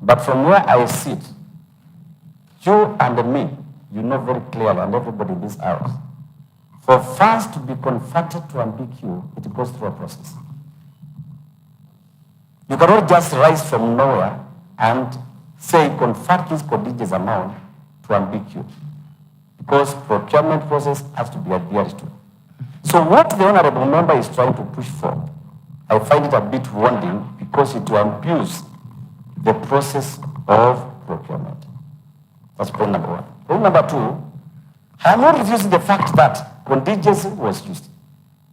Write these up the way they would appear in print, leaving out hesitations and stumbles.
But from where I sit, you and me, you know very clearly, and everybody in this house, for funds to be converted to MBQ, it goes through a process. You cannot just rise from nowhere and say convert this contingent amount to MBQ, because procurement process has to be adhered to. So what the honorable member is trying to push for, I find it a bit wounding because it will abuse the process of procurement. That's point number one. Point number two, I am not refusing the fact that contingency was used.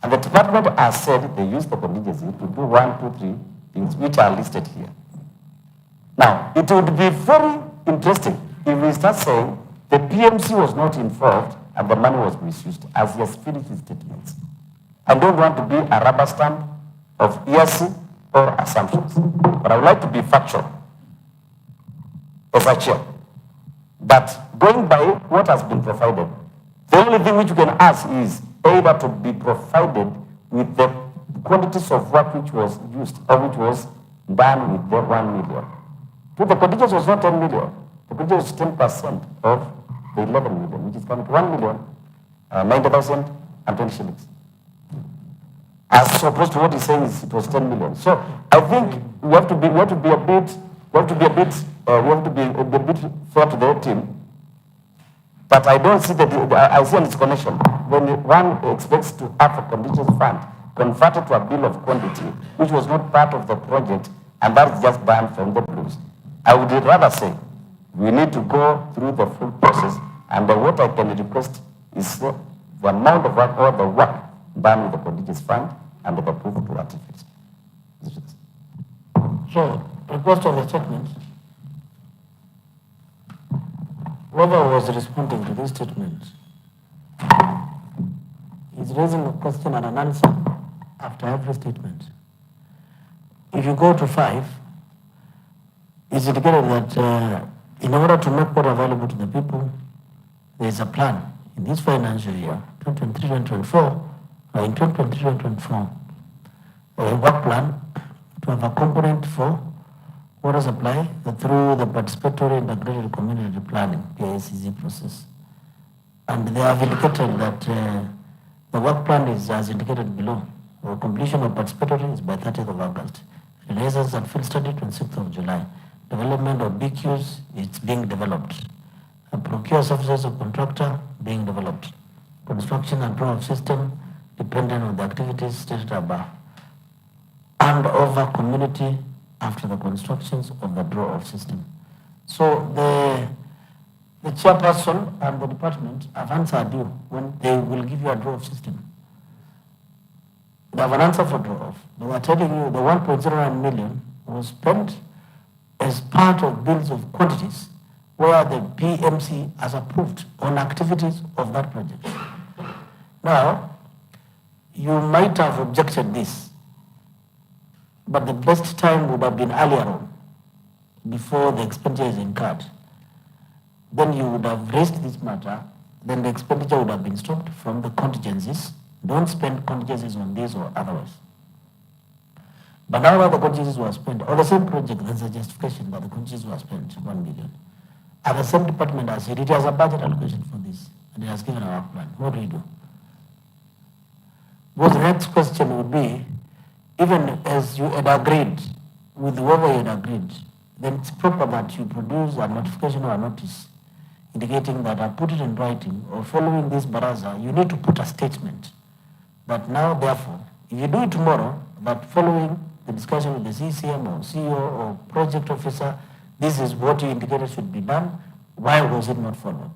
And the department has said they used the contingency to do 1, 2, 3 things which are listed here. Now, it would be very interesting if we start saying the PMC was not involved and the money was misused, as he has finished his statements. I don't want to be a rubber stamp of hearsay or assumptions, but I would like to be factual as a chair, that going by what has been provided, the only thing which you can ask is either to be provided with the quantities of work which was used or which was done with the 1 million. So the contingent was not 10 million. The contingent was 10% of the 11 million, which is coming to 1 million, 90,020 shillings. As opposed to what he's saying is it was 10 million. So I think we have to be a bit fair to the team. But I don't see I see a disconnection when one expects to have a contingency fund converted to a bill of quantity, which was not part of the project, and that's just banned from the blues. I would rather say we need to go through the full process, and what I can request is the amount of work or the work done with the contingency fund and the approval to ratify. So, request of the statement. Whoever was responding to this statement is raising a question and an answer after every statement. If you go to 5, it's indicated that in order to make water available to the people, there is a plan in this financial year, 2023-2024, or in 2023-2024, a work plan to have a component for water supply through the participatory integrated community planning, PICC process. And they have indicated that the work plan is as indicated below. The completion of participatory is by 30th of August. Renaissance and field study, 26th of July. Development of BQs is being developed. A procure services of contractor being developed. Construction and draw-off system dependent on the activities stated above. And over community after the constructions of the draw-off system. So the chairperson and the department have answered you when they will give you a draw-off system. They have an answer for draw-off. They were telling you the 1.09 million was spent as part of bills of quantities where the PMC has approved on activities of that project. Now, you might have objected this, but the best time would have been earlier on, before the expenditure is incurred. Then you would have raised this matter, then the expenditure would have been stopped from the contingencies. Don't spend contingencies on this or otherwise. But now that the contingencies were spent, on the same project, there's a justification that the contingencies were spent, 1 million. And the same department has said it has a budget allocation for this, and it has given a work plan. What do we do? Because the next question would be, even as you had agreed with whoever you had agreed, then it's proper that you produce a notification or a notice indicating that I put it in writing, or following this baraza, you need to put a statement that now, therefore, if you do it tomorrow, that following the discussion with the CCM or CEO or project officer, this is what you indicated should be done. Why was it not followed?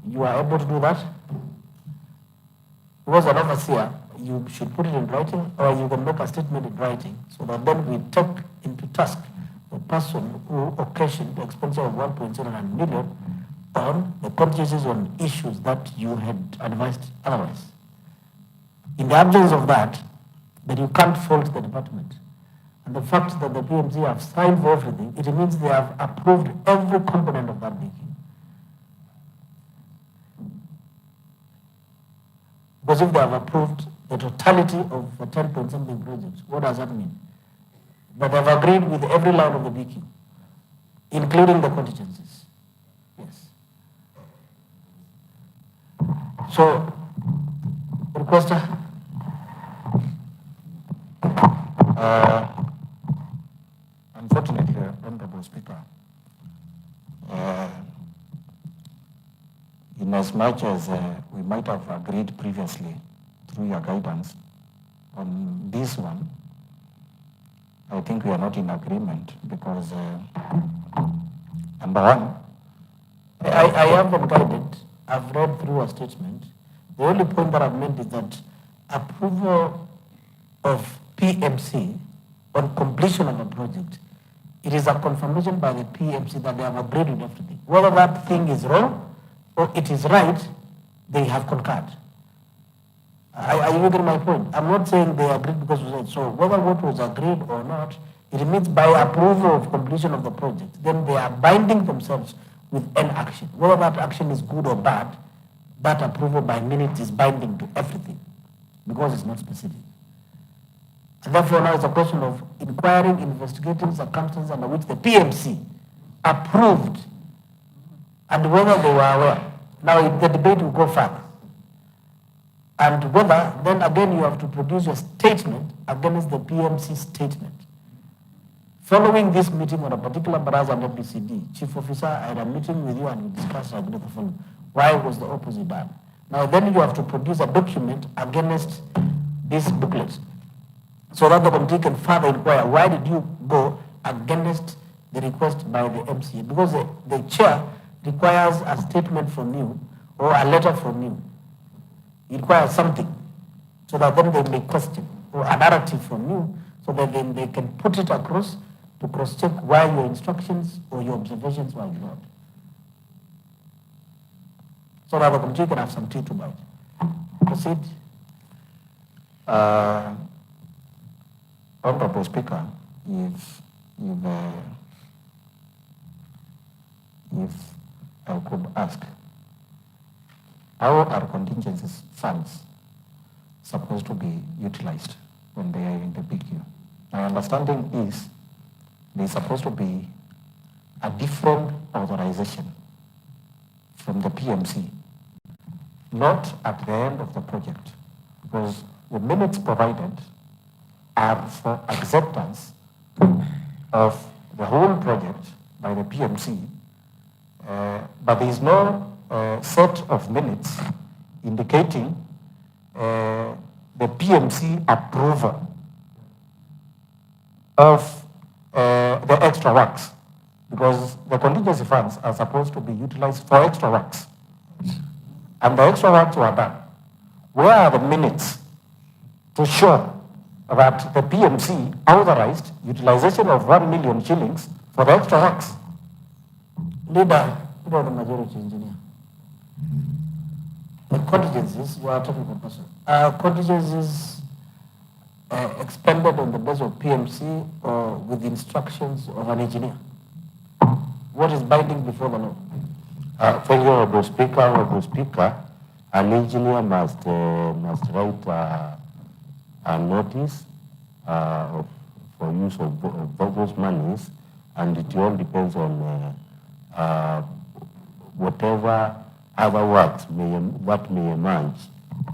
You are able to do that? Because an overseer, you should put it in writing, or you can make a statement in writing, so that then we take into task the person who occasioned the expenditure of 1.09 million on the contingencies on issues that you had advised otherwise. In the absence of that, then you can't fault the department. And the fact that the PMC have signed for everything, it means they have approved every component of that making. Because if they have approved the totality of the 10 point something projects, what does that mean? That they've agreed with every line of the BQ. including the contingencies. Yes. So, requester. Unfortunately, Honorable Speaker, in as much as we might have agreed previously through your guidance on this one, I think we are not in agreement because number one, I have been guided. I've read through a statement. The only point that I've made is that approval of PMC on completion of a project, it is a confirmation by the PMC that they have agreed with everything. Whether that thing is wrong or it is right, they have concurred. Are you getting my point? I'm not saying they agreed because we said so. Whether what was agreed or not, it means by approval of completion of the project, then they are binding themselves with an action. Whether that action is good or bad, that approval by minutes is binding to everything because it's not specific. And therefore now it's a question of inquiring, investigating circumstances under which the PMC approved and whether they were aware. Now the debate will go further. And whether, then again you have to produce a statement against the PMC statement. Following this meeting on a particular baraza under BCD, Chief Officer, I had a meeting with you and we discussed the following. Why was the opposite done? Now then you have to produce a document against this booklet so that the committee can further inquire why did you go against the request by the MCA? Because the chair requires a statement from you or a letter from you. It requires something so that then they may question or a narrative from you so that then they can put it across to cross-check why your instructions or your observations were ignored. So that the committee can have some tea to bite. Proceed. Honorable Speaker, if I could ask, how are contingency funds supposed to be utilized when they are in the PQ? My understanding is there's supposed to be a different authorization from the PMC, not at the end of the project, because the minutes provided are for acceptance of the whole project by the PMC, but there is no set of minutes indicating the PMC approval of the extra works, because the contingency funds are supposed to be utilized for extra works. And the extra works were done. Where are the minutes to show that the PMC authorized utilization of 1 million shillings for the extra works? Leader, the majority engineer. The contingencies, you are talking about person. Contingencies expended on the basis of PMC or with instructions of an engineer. What is binding before the law? Thank you, Honorable Speaker. An engineer must write a notice for use of those monies, and it all depends on whatever other works may emerge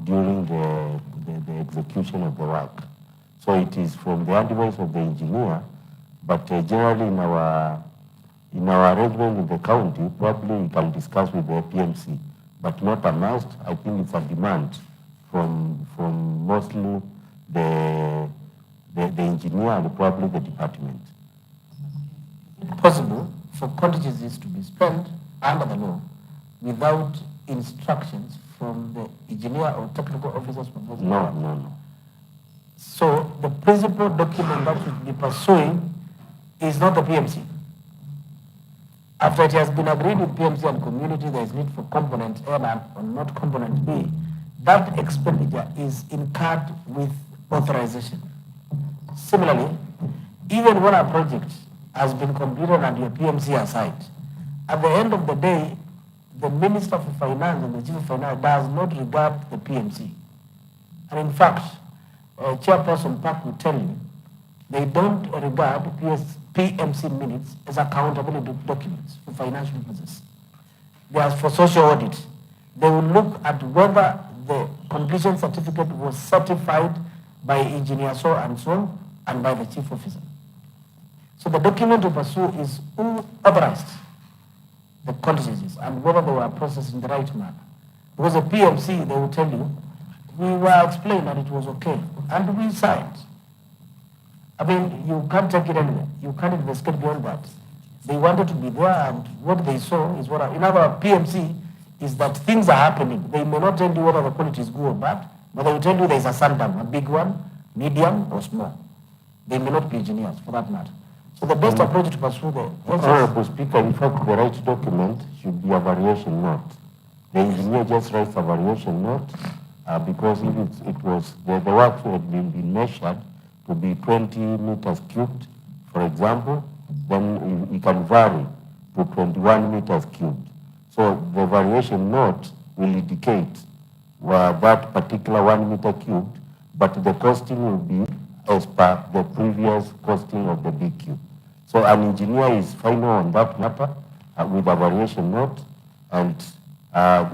during the execution of the work. So it is from the advice of the engineer, but generally in our arrangement in the county, probably we can discuss with the PMC, but not a must. I think it's a demand from mostly the engineer and probably the department. Is it possible for contingencies to be spent under the law without instructions from the engineer or technical officers from those? No. So the principal document that should be pursuing is not the PMC. After it has been agreed with PMC and community, there is need for component A and not component B. That expenditure is incurred with authorization. Similarly, even when a project has been completed and your PMC aside, at the end of the day, the Minister for Finance and the Chief of Finance does not regard the PMC. And in fact, Chairperson Park will tell you They don't regard PMC minutes as accountability documents for financial purposes. They are for social audit. They will look at whether the completion certificate was certified by engineer so and so and by the chief officer. So the document to pursue is who authorized the contingencies and whether they were processed in the right manner. Because a PMC, they will tell you, we were explained that it was okay, and we signed. I mean, you can't take it anywhere. You can't investigate beyond that. They wanted to be there, and what they saw is what, in our PMC, is that things are happening. They may not tell you whether the quality is good or bad, but they will tell you there is a sandam, a big one, medium, or small. They may not be engineers, for that matter. So the best approach to pursue the... Honorable Speaker, in fact, the right document should be a variation note. The engineer just writes a variation note because if it was, the work had been measured to be 20 meters cubed, for example, then it can vary to 21 meters cubed. So the variation note will indicate that particular 1 meter cubed, but the costing will be as per the previous costing of the BQ. So an engineer is final on that matter with a variation note, and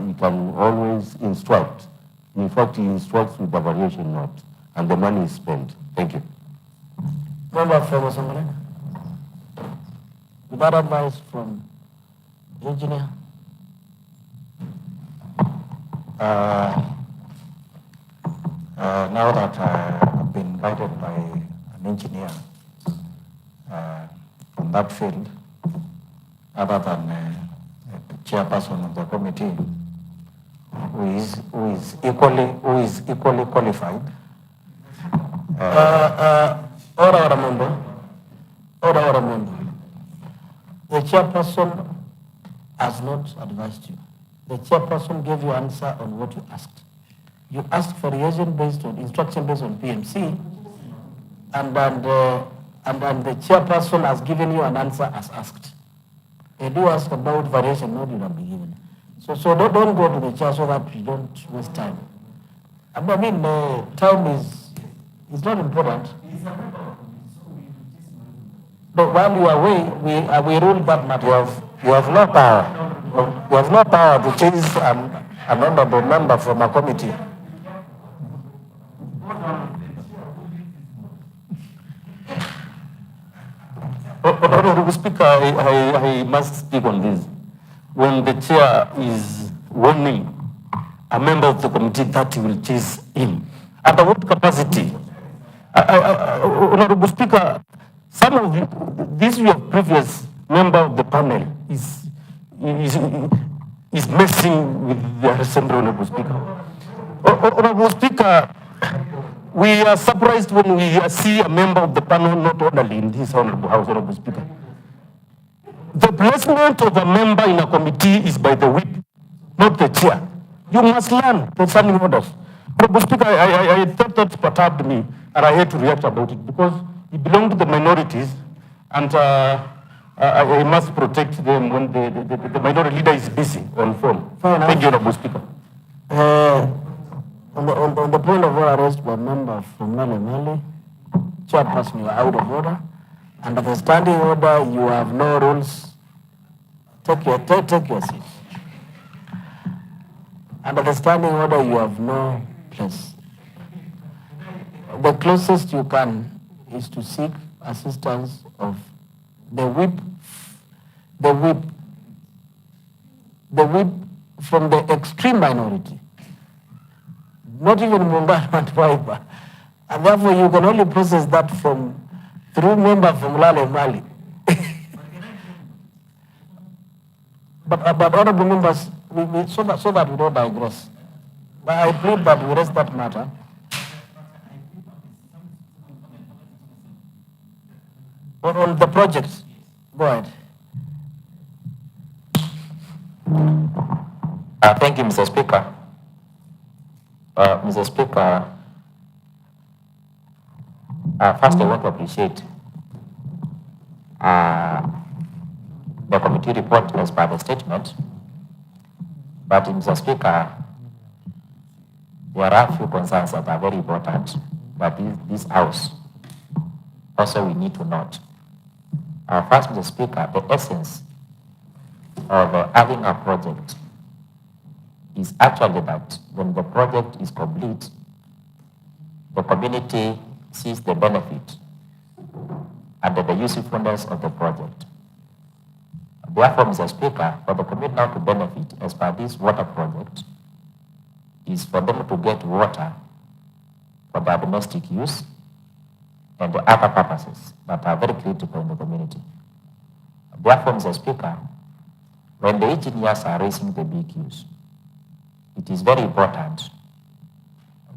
he can always instruct. In fact, he instructs with the variation note, and the money is spent. Thank you. Member for Assembly. Without advice from engineer. Now that I've been guided by an engineer from that field, other than the chairperson of the committee, who is equally qualified. Order member. The chairperson has not advised you. The chairperson gave you answer on what you asked. You asked for reason based on instruction based on PMC, and then the chairperson has given you an answer as asked. They do ask about variation, not you have been given. So don't go to the chair so that you don't waste time. I mean, time is not important. But while you are away, we rule that matter. You have no power. You have no power to change an honorable member from a committee. Honorable Speaker, I must speak on this. When the chair is warning a member of the committee that he will chase him, under what capacity? Honorable Speaker, some of this your previous member of the panel is messing with the assembly, Honorable Speaker. Honorable Speaker, we are surprised when we see a member of the panel not orderly in this Honorable House, Honorable Speaker. The placement of a member in a committee is by the whip, not the chair. You must learn the standing orders. Honorable Speaker, I thought that perturbed me, and I had to react about it because he belonged to the minorities, and I must protect them when the minority leader is busy on phone. Thank you, Honorable Speaker. On the point of order raised by member from Mali, chairperson, you are out of order. Under the standing order, you have no rules. Take your seat. Under the standing order, you have no place. The closest you can is to seek assistance of the whip from the extreme minority. Not even Muungano and Wiper. And therefore you can only process that through member from Lale Mali. but honorable members, so that we don't digress. But I plead that we raise that matter. But on the projects, go ahead. Thank you, Mr. Speaker. Mr. Speaker, first I want to appreciate the committee report as per the statement. But Mr. Speaker, there are a few concerns that are very important that this House also we need to note. First, Mr. Speaker, the essence of having a project is actually that when the project is complete, the community sees the benefit and the usefulness of the project. Therefore, Mr. Speaker, for the community now to benefit as per this water project is for them to get water for their domestic use and the other purposes that are very critical in the community. Therefore, Mr. Speaker, when the engineers are raising the BQs, it is very important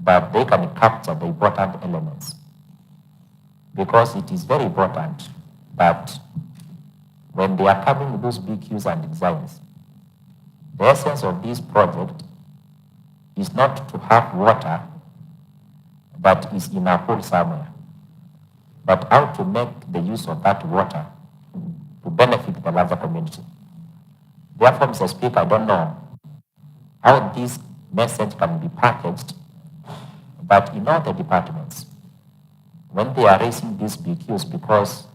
that they can capture the important elements, because it is very important that when they are coming with those BQs and designs, the essence of this project is not to have water that is in a pool somewhere, but how to make the use of that water to benefit the larger community. Therefore, Mr. Speaker, I don't know how this message can be packaged, but in all the departments, when they are raising these BQs, because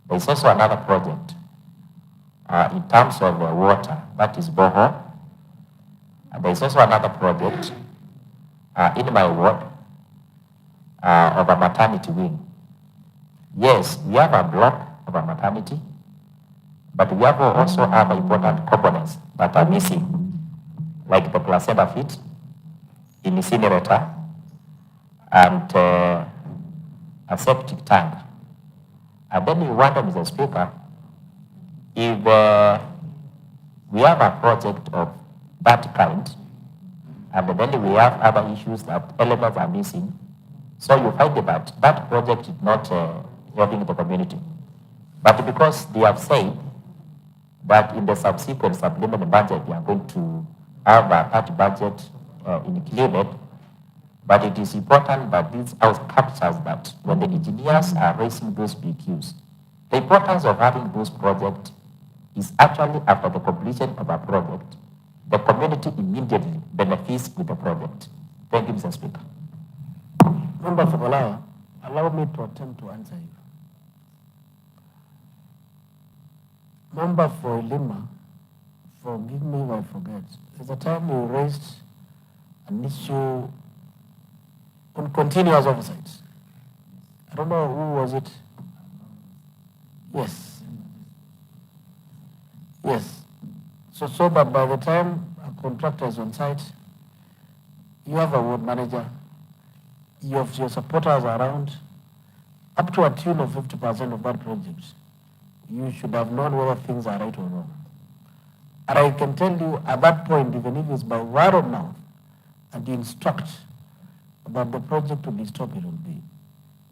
there is also another project in terms of water, that is borehole. And there is also another project in my ward of a maternity wing. Yes, we have a block of a maternity, but we have also have important components that are missing, like the placenta feed, incinerator, and a septic tank. And then you wonder, Mr. Speaker, if we have a project of that kind, and then we have other issues that elements are missing, so you find that that project is not helping the community. But because they have said that in the subsequent supplementary budget, they are going to have that budget included, but it is important that this house captures that when the engineers are raising those BQs, the importance of having those projects is actually after the completion of a project, the community immediately benefits with the project. Thank you, Mr. Speaker. Member for Malawa, allow me to attempt to answer you. Member for Lima, forgive me if I forget, at the time you raised an issue on continuous oversight. I don't know who was it. Yes. Yes. So that by the time a contractor is on site, you have a ward manager, you have your supporters around, up to a tune of 50% of that project. You should have known whether things are right or wrong. And I can tell you at that point, even if it's by word of mouth, and you instruct that the project to be stopped, it will be.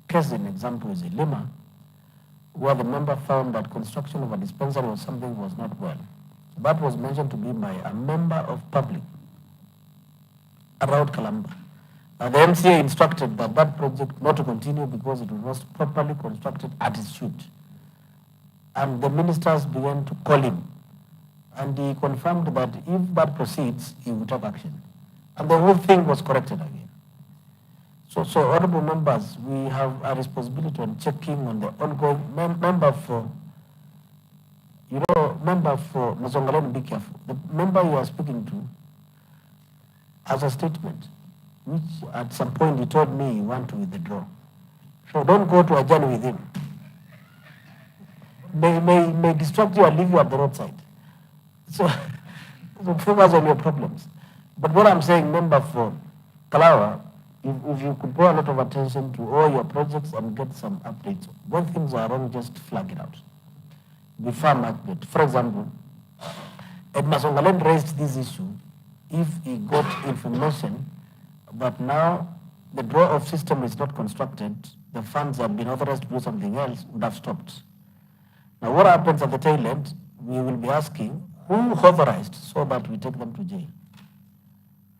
Case an example is in Lima, where the member found that construction of a dispensary or something was not well. That was mentioned to be by a member of public around Kalamba. The MCA instructed that that project not to continue because it was not properly constructed as it should. And the ministers began to call him. And he confirmed that if that proceeds, he would take action. And the whole thing was corrected again. So honorable members, we have a responsibility on checking on the ongoing member for Mazongalen, be careful. The member you are speaking to has a statement, which at some point he told me he want to withdraw. So don't go to a journey with him. May distract you and leave you at the roadside. So focus on your problems. But what I'm saying, member for Kalawa, if you could pay a lot of attention to all your projects and get some updates, when things are wrong, just flag it out. Be firm at it. For example, Ed Masongalen raised this issue if he got information that now the draw-off system is not constructed, the funds have been authorized to do something else, would have stopped. Now what happens at the tail end, we will be asking who authorized so that we take them to jail.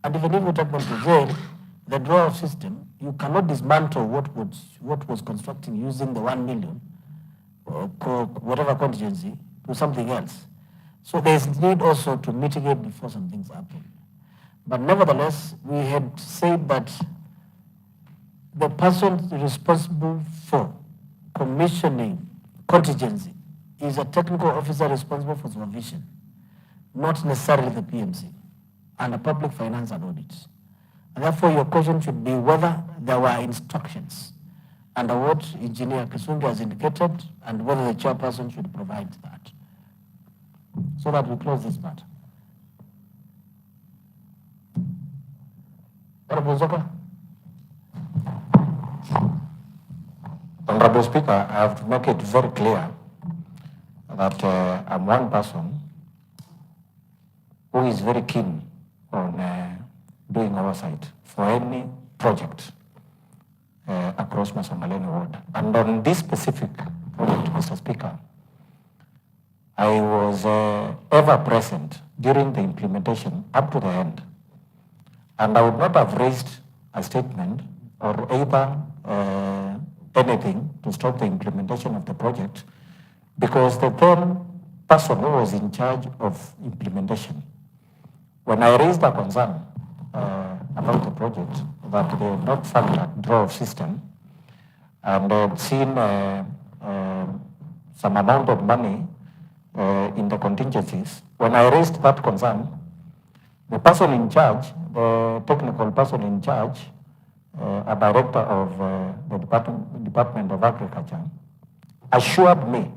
And even if we take them to jail, the draw-off system, you cannot dismantle what was constructing using the 1 million or whatever contingency to something else. So there is need also to mitigate before some things happen. But nevertheless, we had said that the person responsible for commissioning contingency is a technical officer responsible for supervision, not necessarily the PMC, and a public finance and audit. And therefore, your question should be whether there were instructions under what Engineer Kisungi has indicated, and whether the chairperson should provide that, so that we close this matter. Honorable Zoka. Honorable Speaker, I have to make it very clear that I'm one person who is very keen on doing oversight for any project across Masongaleni ward. And on this specific project, Mr. Speaker, I was ever present during the implementation up to the end. And I would not have raised a statement or either anything to stop the implementation of the project, because the then person who was in charge of implementation, when I raised a concern about the project, that they had not found a draw of system, and had seen some amount of money in the contingencies, when I raised that concern, the person in charge, the technical person in charge, a director of the Department of Agriculture, assured me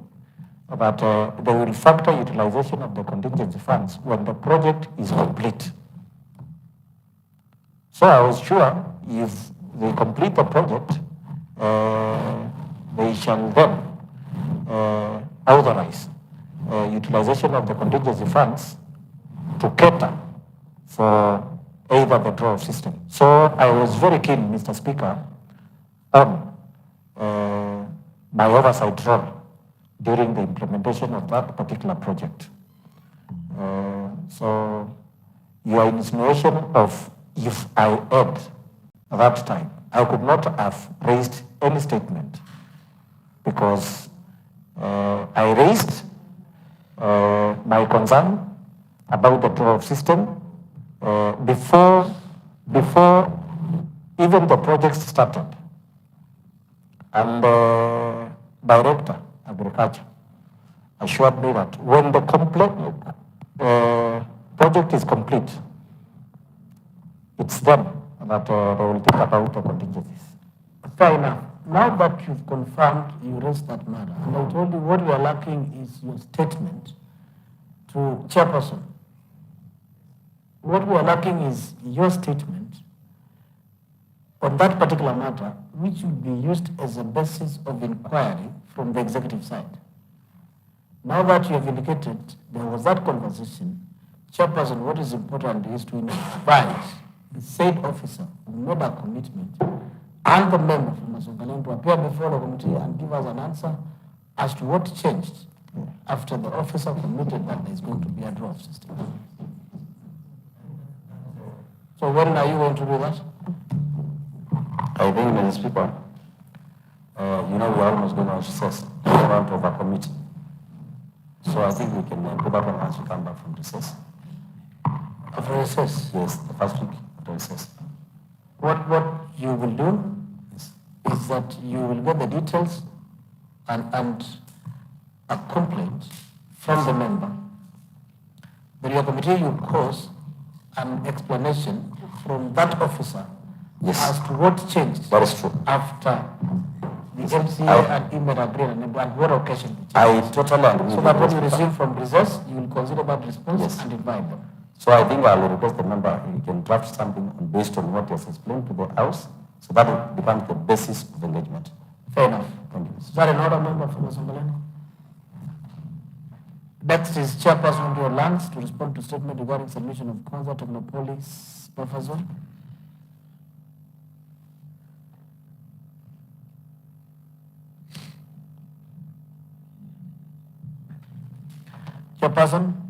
that they will factor utilization of the contingency funds when the project is complete. So I was sure if they complete the project, they shall then authorize utilization of the contingency funds to cater for either the draw system. So I was very keen, Mr. Speaker, on my oversight role during the implementation of that particular project. So your insinuation of if I had at that time, I could not have raised any statement, because I raised my concern about the draw system before even the project started. And the Director Agriculture assured me that when the project is complete, it's them that they will think about the contingencies. Fair enough. Now that you've confirmed, you raised that matter, and I told you what we are lacking is your statement to chairperson. What we are lacking is your statement on that particular matter, which would be used as a basis of inquiry from the executive side. Now that you have indicated there was that conversation, chairperson, what is important is to advise the said officer who made a commitment and the member from Masongaleni to appear before the committee and give us an answer as to what changed after the officer committed that there is going to be a draw system. So when are you going to do that? I think, Mr. Speaker, you know, we're almost going to recess. We don't want to overcommit. So I think we can put that on once we come back from recess. After recess? Yes, the first week after recess. What you will do is that you will get the details and a complaint from the member. Then your committee will cause an explanation from that officer as to what changed. That is true. After the MCA and email agreement and what occasion it changed. I totally agree. So that when you receive from recess, you will consider that response and invite them. So I think I will request the member, he can draft something based on what he has explained to the House, so that it becomes the basis of engagement. Fair enough. Thank you. Is that another member from Masongaleni? Next is Chairperson of your lands to respond to statement regarding submission of Kwanza Technopolis buffer zone. Chairperson.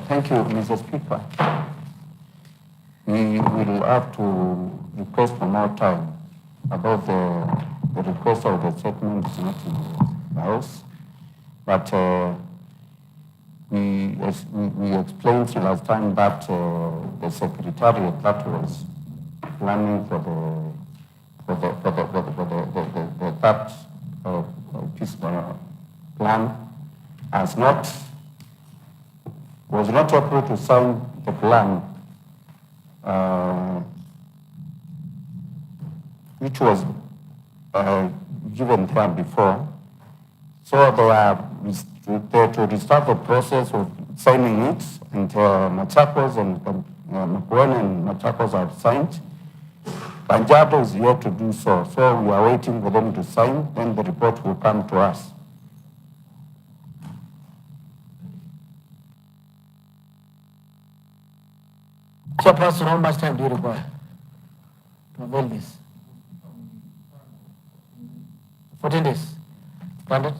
Thank you, Mr. Speaker. We will have to request for more time about the request of the statement not in the House, but we explained last time that the secretariat that was planning for that peace plan was not able to sign the plan which was given there before. So they are to restart the process of signing it, and Machakos and Makueni and Machakos have signed. Banjado is yet to do so, so we are waiting for them to sign, then the report will come to us. Chairperson, how much time do you require to avail this? 14 days. Granted.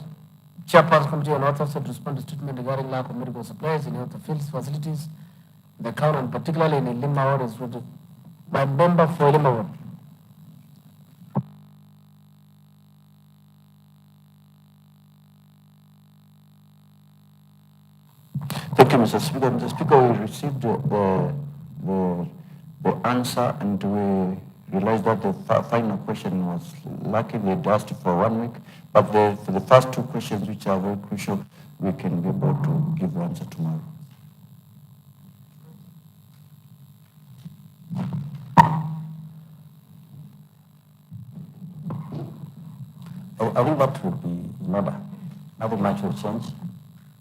Chairperson Committee on Authors to respond to statement regarding lack of medical supplies in health fields facilities, the county, and particularly in Lima Ward, is by member for Lima Ward. Thank you, Mr. Speaker. Mr. Speaker, we received the answer, and we realized that the final question was lacking. They asked for 1 week, but for the first 2 questions, which are very crucial, we can be able to give the answer tomorrow. I think that would be in order. Nothing much will change.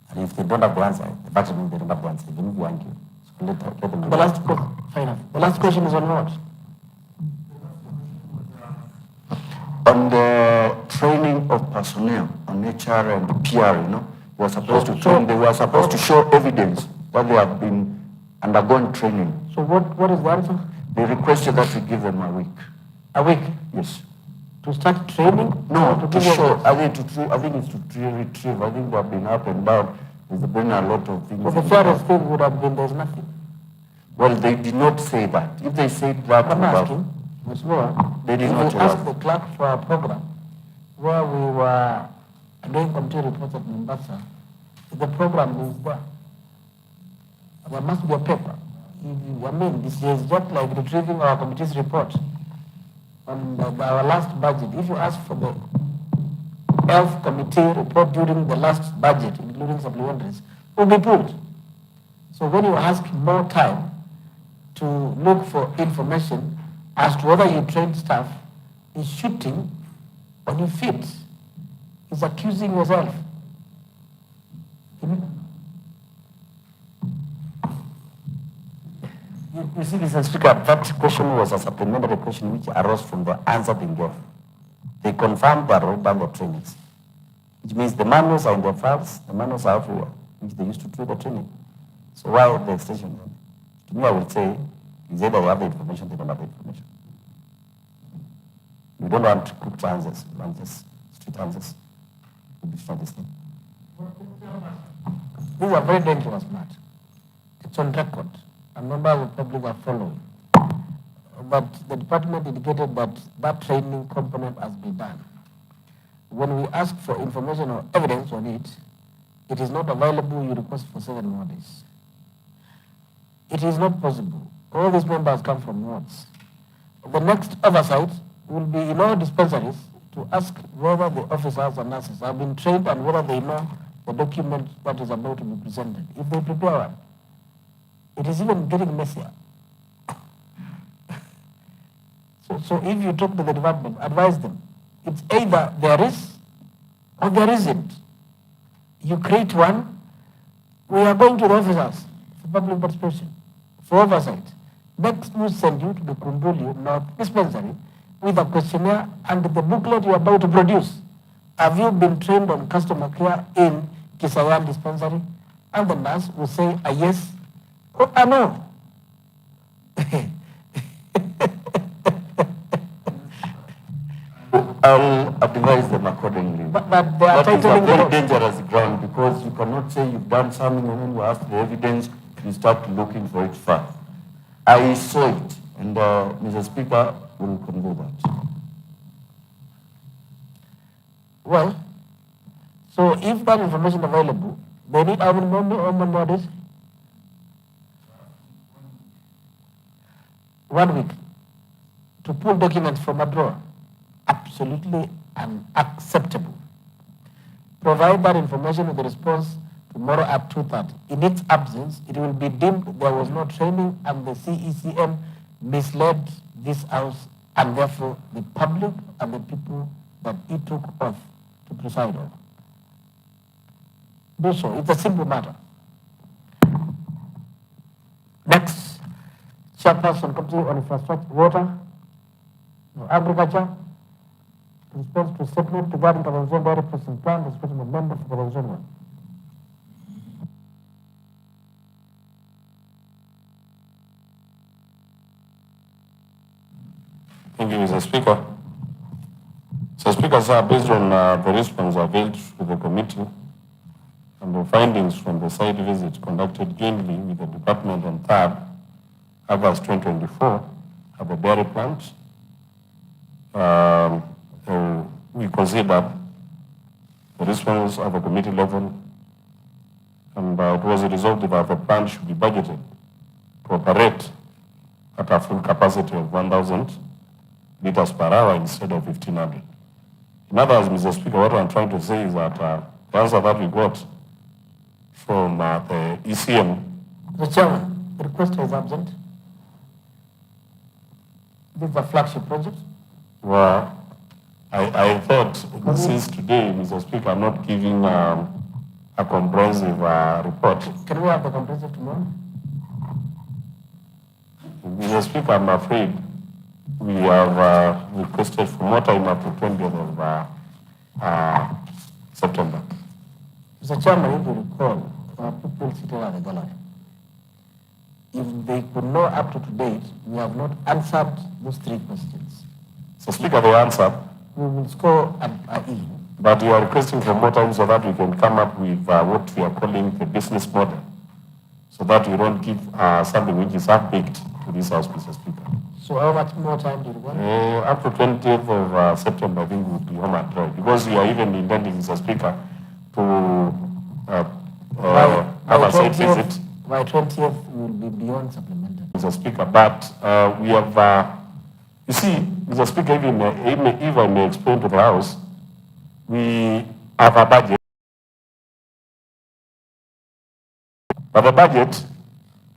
And if they don't have the answer, the fact means they don't have the answer. Even if you argue. So let them The last question, final. The last question is on what? On the training of personnel on HR and PR, they were supposed to train, they were supposed to show evidence that they have been undergone training. So what is the answer? They requested that we give them a week. A week? Yes. To start training? No, to to show. I think it's to retrieve. I think they have been up and down. There's been a lot of things. Well, the fairest thing would have been there's nothing. Well, they did not say that. If they said that, I'm asking, Ms. Moore, they did not ask the clerk for a program where we were doing committee reports at Mombasa. The program is there. There must be a paper. This is just like retrieving our committee's report on our last budget. If you ask for the health committee report during the last budget, including supplementaries, it will be pulled. So when you ask more time to look for information as to whether you trained staff, is shooting on your feet. Is accusing yourself. You see, Mr. Speaker, that question was a supplementary question which arose from the answer they gave. They confirmed that already done the trainings, which means the manuals are in their files, the manuals are everywhere, which they used to do the training. So why the extension? To me, I would say, is either they have the information, they don't have the information. We don't want cooked answers, we want just street answers. It's not this thing. These are very dangerous matters. It's on record. A number of the public are following. But the department indicated that that training component has been done. When we ask for information or evidence on it, it is not available, you request for 7 more days. It is not possible. All these members come from wards. The next oversight will be in all dispensaries to ask whether the officers and nurses have been trained and whether they know the document that is about to be presented. If they prepare one, it is even getting messier. So if you talk to the department, advise them. It's either there is or there isn't. You create one, we are going to the officers for public participation, for oversight. Next, we send you to the Kunduli North Dispensary with a questionnaire and the booklet you are about to produce. Have you been trained on customer care in Kisayan Dispensary? And the nurse will say a yes or a no. I'll advise them accordingly. But they are that is a tightening very the dangerous ground, because you cannot say you've done something and when you ask the evidence, you start looking for it far. I saw it, and Mr. Speaker will convey that. Well, so if that information available, They need how many more days? 1 week to pull documents from a drawer. Absolutely unacceptable. Provide that information with the response tomorrow at 2:30. In its absence, it will be deemed there was no training and the CECM misled this house and therefore the public and the people that it took off to preside over. Do so. It's a simple matter. Next, Chairperson Committee on Infrastructure, Water, Agriculture, response to statement regarding Kalanzon Dairy Processing Plan, discussion of member for Kalanzon 1. Thank you, Mr. Speaker. Mr. Speaker, sir, based on the response availed to the committee and the findings from the site visit conducted jointly with the department on 3rd August 2024 at the dairy plant, we consider the response of a committee level, and it was resolved that the plant should be budgeted to operate at a full capacity of 1,000 liters per hour instead of 1,500. In other words, Mr. Speaker, what I'm trying to say is that the answer that we got from the ECM. Mr. Chairman, the requester is absent. This is a flagship project. Well, I thought since today, Mr. Speaker, I'm not giving a comprehensive report. Can we have the comprehensive tomorrow? Mr. Speaker, I'm afraid we have requested for more time up to 20th of September. Mr. Chairman, if you recall, people sitting at the gallery, if they could know up to date, we have not answered those 3 questions. So, Speaker, the answer. We will score an E. But we are requesting for more time so that we can come up with what we are calling the business model, so that we don't give something which is half-baked to this House, Mr. Speaker. So how much more time do you want? Up to 20th of September, I think we'll be home and dry, because we are even intending, Mr. Speaker, to have a site visit. By 20th, we will be beyond supplementary. Mr. Speaker, but we have, you see, Mr. Speaker, even if I may explain to the House, we have a budget, but the budget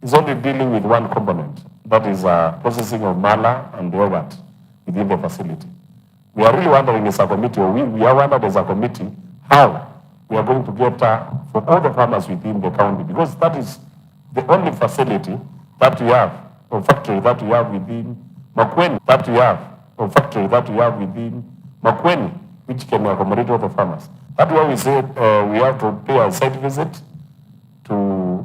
is only dealing with one component, that is processing of mala and yogurt within the facility. We are really wondering as a committee, or we are wondering as a committee, how we are going to get for all the farmers within the county, because that is the only facility that we have, or factory that we have within Makweni, Makweni, which can accommodate all the farmers. That's why we said we have to pay a site visit to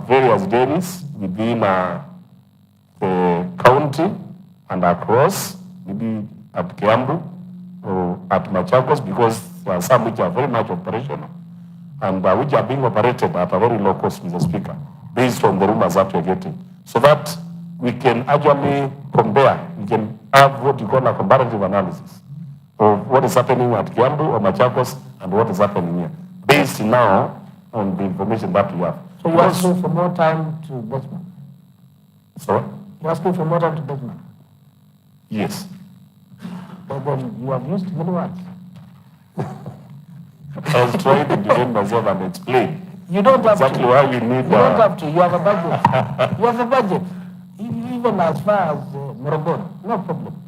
various dairies within the county and across, maybe at Kiambu or at Machakos, because there are some which are very much operational and which are being operated at a very low cost, Mr. Speaker, based on the rumors that we're getting, so that we can actually compare, we can have what you call a comparative analysis of what is happening at Kiambu or Machakos and what is happening here, based now on the information that we have. So you're asking for more time to Botsman? Sorry? You're asking for more time to Botsman? Yes. But then you have used many words. I was trying to defend myself and explain. You don't have exactly to. Why we need. You don't have to. You have a budget. You have a budget. Even as far as Morogoro, no problem.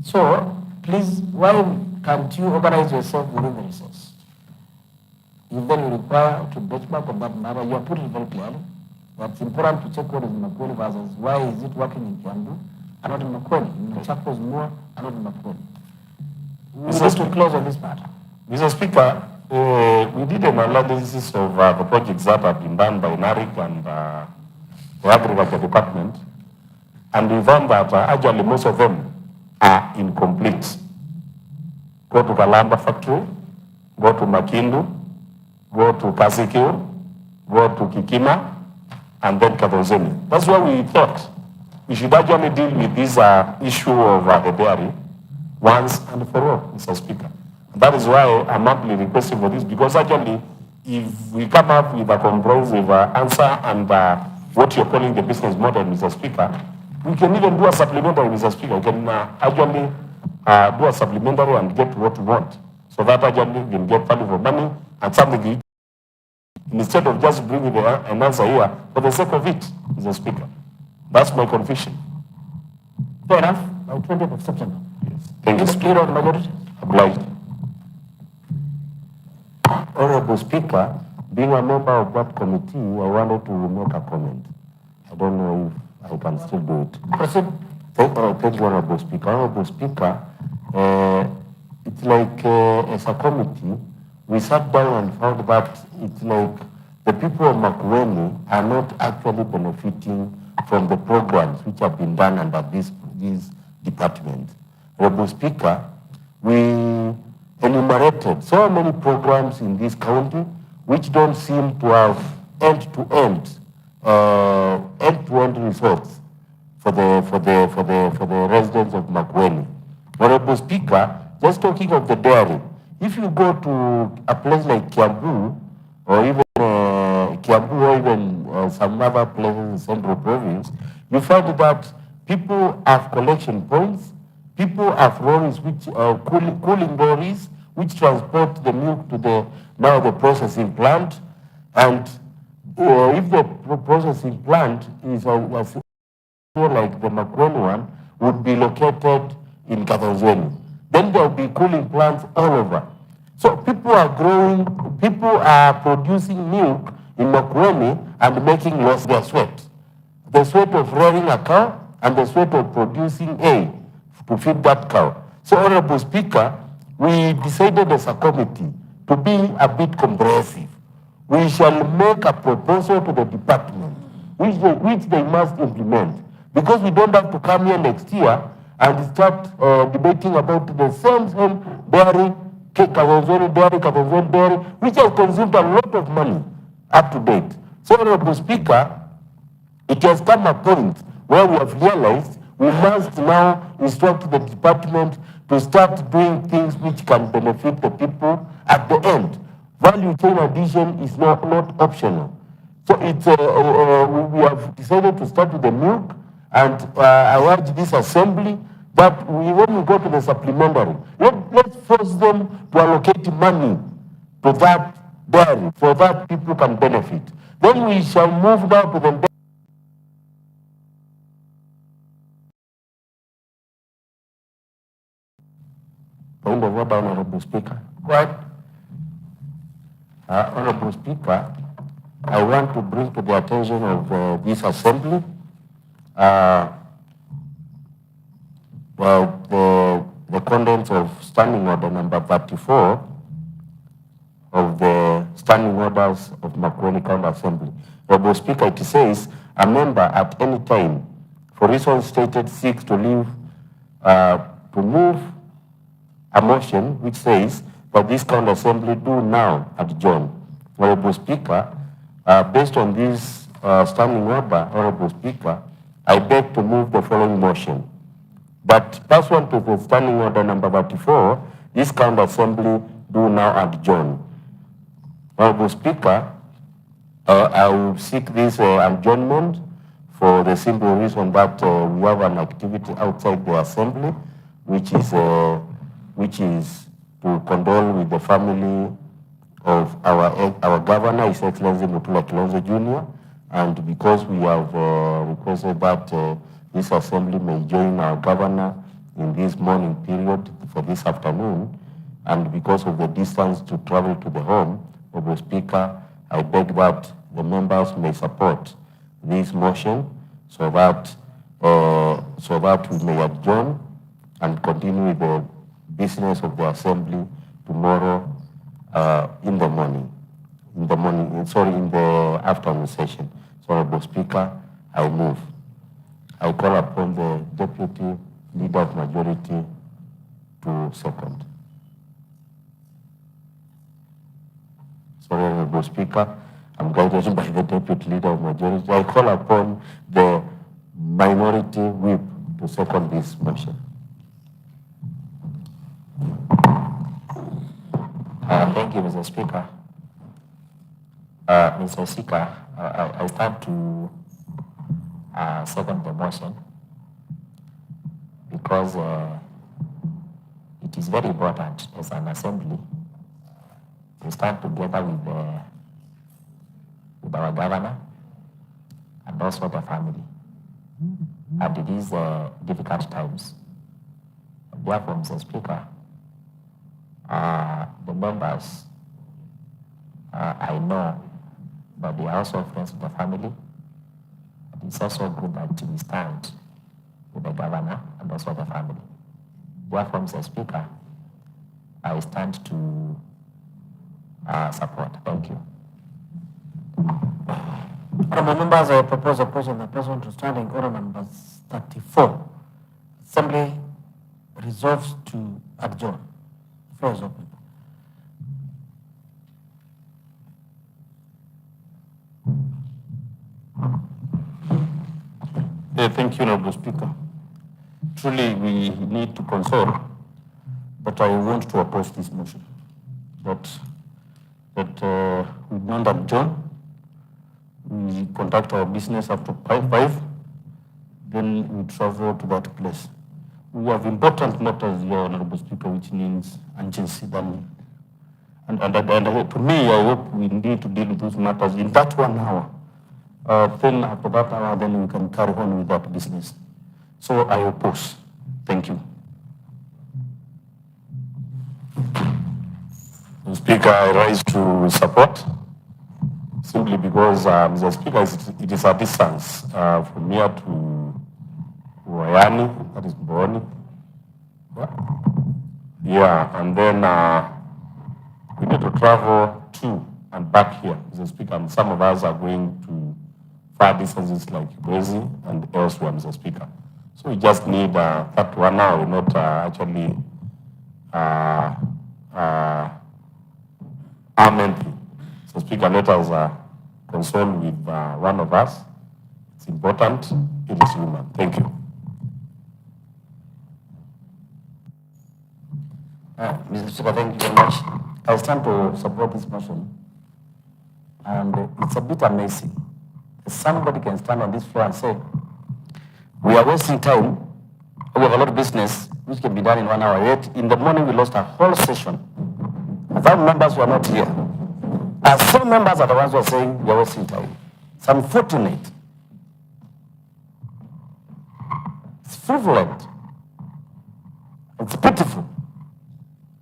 So, please, why can't you organize yourself within the resource? If then you require to benchmark on that matter, you have put it very clearly. That's important to check what is in Makweni versus why is it working in Kiambu and not in Makweni. In Machakos more and not in Makweni. We need to close on this matter. Mr. Speaker, we did an analysis of the projects that have been done by NARIC and the Agriculture Department, and we found that actually most of them are incomplete. Go to Kalamba factory, go to Makindu, go to Kasikil, go to Kikima, and then Kadozeni. That's why we thought we should actually deal with this issue of the dairy once and for all, Mr. Speaker. That is why I'm amply requesting for this, because actually if we come up with a comprehensive answer and what you're calling the business model, Mr. Speaker, we can even do a supplementary, Mr. Speaker. We can actually do a supplementary and get what we want. So that actually we can get value for money and something instead of just bringing an answer here for the sake of it, Mr. Speaker. That's my conviction. Fair enough. By 20th of September. Yes. Thank you. Leader of the majority. Obliged. Honorable Speaker, being a member of that committee, I wanted to make a comment. I don't know if I can still do it. Proceed. Thank you, Honorable Speaker. Honorable Speaker, it's like as a committee, we sat down and found that it's like the people of Makueni are not actually benefiting from the programs which have been done under this department. Honorable Speaker, we enumerated so many programs in this county which don't seem to have end-to-end results for the residents of Makueni. Honorable Speaker, just talking of the dairy, if you go to a place like Kiambu or even some other places in Central Province, you find that people have collection points, people have lorries which cooling lorries which transport the milk to the processing plant, and if the processing plant is like the Makueni one would be located in Kathmandu, then there will be cooling plants all over. So people are producing milk in Makueni and making loss their sweat. The sweat of rearing a cow and the sweat of producing hay to feed that cow. So, Honorable Speaker, we decided as a committee to be a bit comprehensive. We shall make a proposal to the department, which they must implement, because we don't have to come here next year and start debating about the same dairy, dairy, which has consumed a lot of money up to date. So, Honorable Speaker, it has come a point where we have realized we must now instruct the department to start doing things which can benefit the people at the end. Value chain addition is not optional. So it's we have decided to start with the milk, and I urge this assembly that when we go to the supplementary, let's force them to allocate money to that dairy so that people can benefit. Then we shall move now to the point of order, Honorable Speaker. Right. Honorable Speaker, I want to bring to the attention of this assembly the contents of Standing Order number 34 of the Standing Orders of Makueni County Assembly. Honorable Speaker, it says a member at any time, for reasons stated, seeks to move a motion which says that this county assembly do now adjourn. Honorable Speaker, based on this standing order, Honorable Speaker, I beg to move the following motion. That pursuant to the standing order number 34, this county assembly do now adjourn. Honorable Speaker, I will seek this adjournment for the simple reason that we have an activity outside the assembly, which is to condole with the family of our governor, His Excellency Mutula Kilonzo Jr., and because we have requested that this assembly may join our governor in this morning period for this afternoon, and because of the distance to travel to the home, Honorable Speaker, I beg that the members may support this motion so that we may adjourn and continue with the business of the assembly tomorrow in the afternoon session. So, Honorable Speaker, I move. I call upon the Deputy Leader of Majority to second. Sorry, Honorable Speaker, I'm guided by the Deputy Leader of Majority. I call upon the Minority Whip to second this motion. Thank you, Mr. Speaker. Mr. Speaker, I stand to second the motion because it is very important as an assembly to stand together with our governor and also the family. And it is difficult times. Therefore, Mr. Speaker, the members, I know that they are also friends of the family. It's also good that we stand with the governor and also the family. Therefore, Mr. Speaker, I stand to support. Thank you. Honourable members, I propose a question that person to standing order number 34. Assembly resolves to adjourn. The floor is open. Thank you, Honorable Speaker. Truly, we need to console, but I want to oppose this motion. That we don't adjourn, we conduct our business up to 5, then we travel to that place. We have important matters here, Honorable Speaker, which means urgency. And to me, I hope we need to deal with those matters in that 1 hour. Then after that hour, then we can carry on with that business. So I oppose. Thank you. Mr. Speaker, I rise to support simply because, Mr. Speaker, it is a distance from here to Wayani, that is Boni. Yeah, and then we need to travel to and back here, Mr. Speaker, and some of us are going to far distances like Brazil and elsewhere, Mr. Speaker. So we just need that 1 hour, not actually armament. So Speaker, let us console with one of us. It's important, it is human. Thank you. Mr. Speaker, thank you very much. I stand to support this motion. And it's a bit amazing. Somebody can stand on this floor and say, we are wasting time, we have a lot of business which can be done in 1 hour. Yet in the morning we lost a whole session. 5 members were not here. And some members are the ones who are saying we are wasting time. It's unfortunate. It's frivolous. It's pitiful.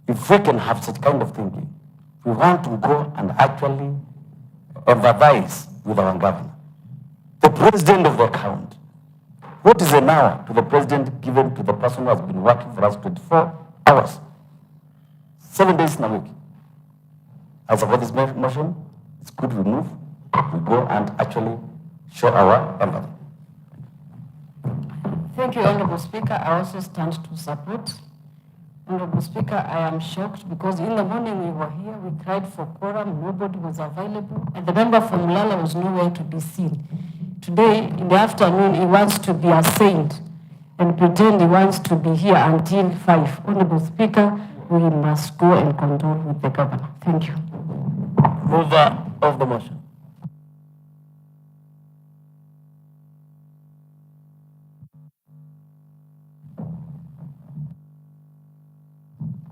If we can have such kind of thinking, we want to go and actually empathize with our governor, the president of the account. What is an hour to the president given to the person who has been working for us 24 hours, 7 days in a week? I support this motion. It's good we move. We go and actually show our empathy. Thank you, Honorable Speaker. I also stand to support. Honorable Speaker, I am shocked because in the morning we were here, we cried for quorum, nobody was available, and the member from Lala was nowhere to be seen. Today, in the afternoon, he wants to be a saint and pretend he wants to be here until 5. Honorable Speaker, we must go and condole with the governor. Thank you. Mover of the motion.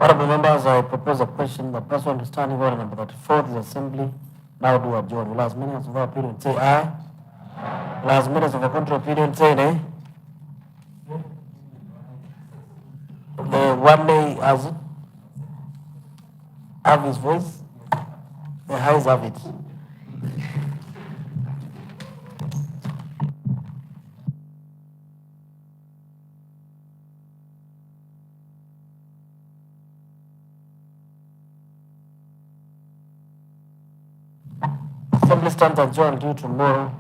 Honorable members, I propose a question. The person standing order number 34 is assembly now do adjourn. Will as many as of our opinion say aye? Will as many as of a contrary opinion say nay? The one may has have his voice. The ayes have it. Assembly stands adjourned due tomorrow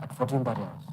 at 14:30 hours.